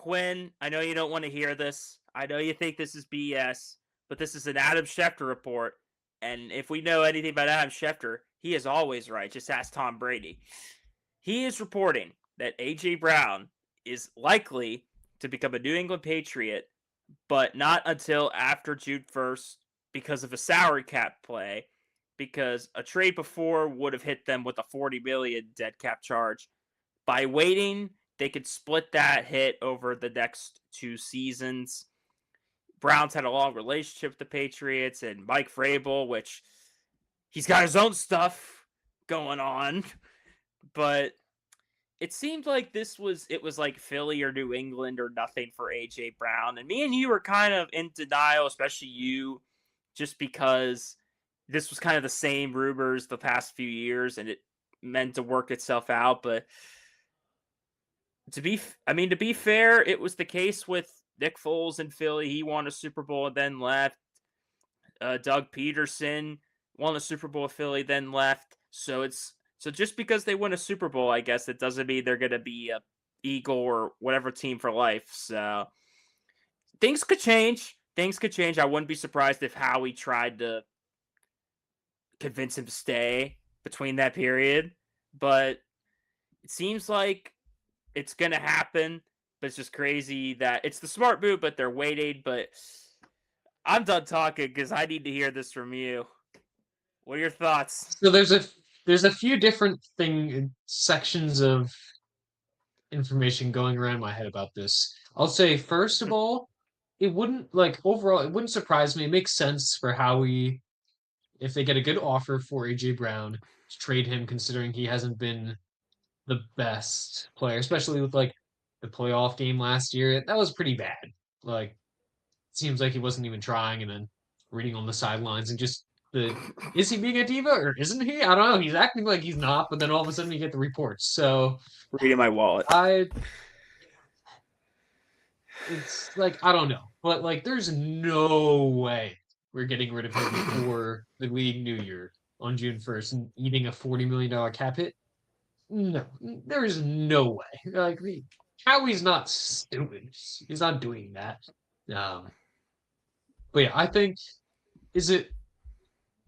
Quinn, I know you don't want to hear this. I know you think this is BS, but this is an Adam Schefter report. And if we know anything about Adam Schefter, he is always right. Just ask Tom Brady. He is reporting that A.J. Brown is likely to become a New England Patriot, but not until after June 1st because of a salary cap play. Because a trade before would have hit them with a 40 million dead cap charge. By waiting, they could split that hit over the next 2 seasons. Brown's had a long relationship with the Patriots and Mike Vrabel, which he's got his own stuff going on, but it seemed like it was like Philly or New England or nothing for AJ Brown. And me and you were kind of in denial, especially you, just because this was kind of the same rumors the past few years and it meant to work itself out. But to be fair, it was the case with Nick Foles in Philly. He won a Super Bowl and then left. Doug Peterson won a Super Bowl with Philly, then left. So just because they win a Super Bowl, I guess it doesn't mean they're gonna be a Eagle or whatever team for life. So things could change. Things could change. I wouldn't be surprised if Howie tried to convince him to stay between that period. But it seems like it's gonna happen. But it's just crazy that it's the smart move, but they're waiting. But I'm done talking because I need to hear this from you. What are your thoughts? So there's a few different sections of information going around my head about this. I'll say first of all, it wouldn't like overall it wouldn't surprise me. It makes sense for Howie if they get a good offer for AJ Brown to trade him, considering he hasn't been the best player, especially with like the playoff game last year. That was pretty bad. Like, it seems like he wasn't even trying, and then reading on the sidelines and just the is he being a diva or isn't he? I don't know. He's acting like he's not, but then all of a sudden you get the reports. So Reading my wallet. I it's like I don't know, but like there's no way we're getting rid of him before the league new year on June 1st and eating a $40 million cap hit. No, there is no way. Like Howie's not stupid. He's not doing that. Um, but yeah, I think is it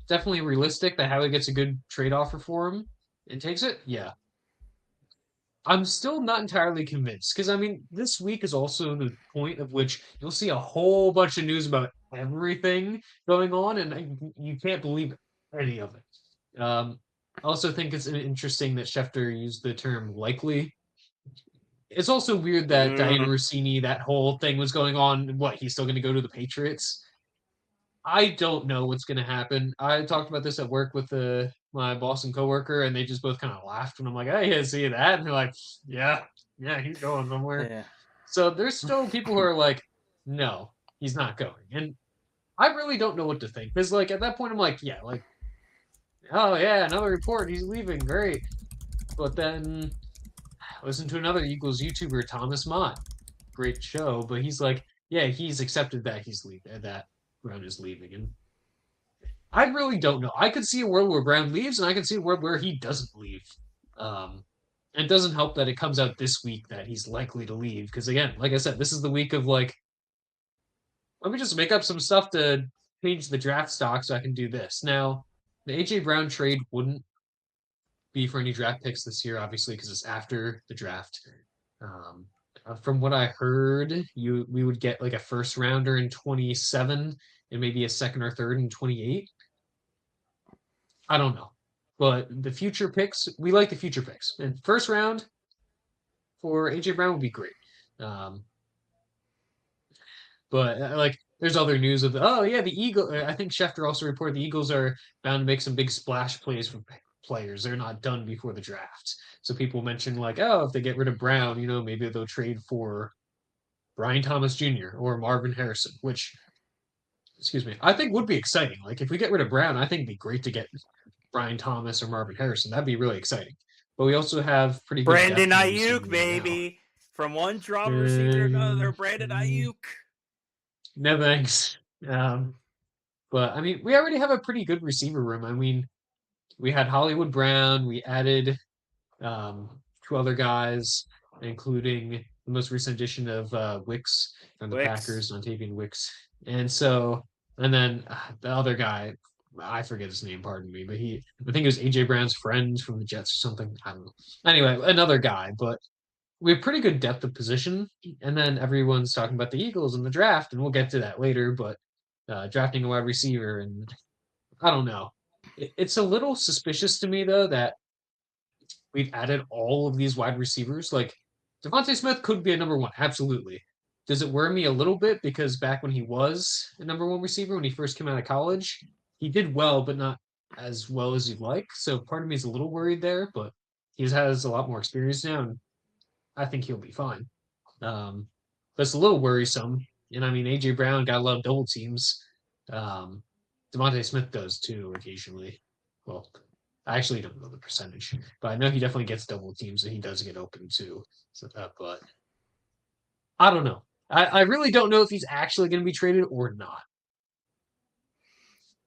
definitely realistic that Howie gets a good trade offer for him and takes it? Yeah. I'm still not entirely convinced because I mean, this week is also the point of which you'll see a whole bunch of news about everything going on, and you can't believe any of it. I also think it's interesting that Schefter used the term likely. It's also weird that Diana Mm, Rossini, that whole thing was going on. What, he's still going to go to the Patriots? I don't know what's going to happen. I talked about this at work with my boss and coworker, and they just both kind of laughed when I'm like, "Hey, yeah, see that?" And they're like, "Yeah, yeah, he's going somewhere." yeah. So there's still people who are like, "No, he's not going," and I really don't know what to think because, like, at that point, I'm like, "Yeah, like, oh yeah, another report, he's leaving, great." But then I listened to another Eagles YouTuber, Thomas Mott, great show, but he's like, "Yeah, he's accepted that he's leaving, that Brown is leaving," and I really don't know. I could see a world where Brown leaves, and I could see a world where he doesn't leave. Um, and it doesn't help that it comes out this week that he's likely to leave. Because again, like I said, this is the week of like, let me just make up some stuff to change the draft stock so I can do this. Now, the AJ Brown trade wouldn't be for any draft picks this year, obviously, because it's after the draft. Um, from what I heard, we would get like a first rounder in 27 and maybe a second or third in 28. I don't know. But the future picks, we like the future picks. And first round for AJ Brown would be great. Um, but like, there's other news of oh yeah, the Eagle. I think Schefter also reported the Eagles are bound to make some big splash plays for players. They're not done before the draft. So people mention like, oh, if they get rid of Brown, maybe they'll trade for Brian Thomas Jr. or Marvin Harrison, which excuse me, I think would be exciting. Like if we get rid of Brown, I think it'd be great to get Brian Thomas or Marvin Harrison. That'd be really exciting. But we also have pretty good Brandon depth in the Ayuk, receiving room now. baby. From one drama receiver to another, Um, Brandon Ayuk. no thanks. Um, but I mean, we already have a pretty good receiver room. I mean, we had Hollywood Brown. We added two other guys, including the most recent edition of Wicks from the Wicks. Packers, Montavian Wicks. And so, and then the other guy, I forget his name, pardon me, but I think it was AJ Brown's friend from the Jets or something. I don't know. Anyway, another guy, but we have pretty good depth of position. And then everyone's talking about the Eagles in the draft, and we'll get to that later. But drafting a wide receiver, and I don't know. It's a little suspicious to me though that we've added all of these wide receivers. Like Devontae Smith could be a number one, absolutely. Does it worry me a little bit because back when he was a number one receiver when he first came out of college, he did well, but not as well as you'd like. So part of me is a little worried there, but he has a lot more experience now, and I think he'll be fine. But it's a little worrisome. And I mean, AJ Brown got a lot of double teams. Um, Devontae Smith does too occasionally. Well, I actually don't know the percentage, but I know he definitely gets double teams and he does get open too. So, but I don't know. I really don't know if he's actually going to be traded or not.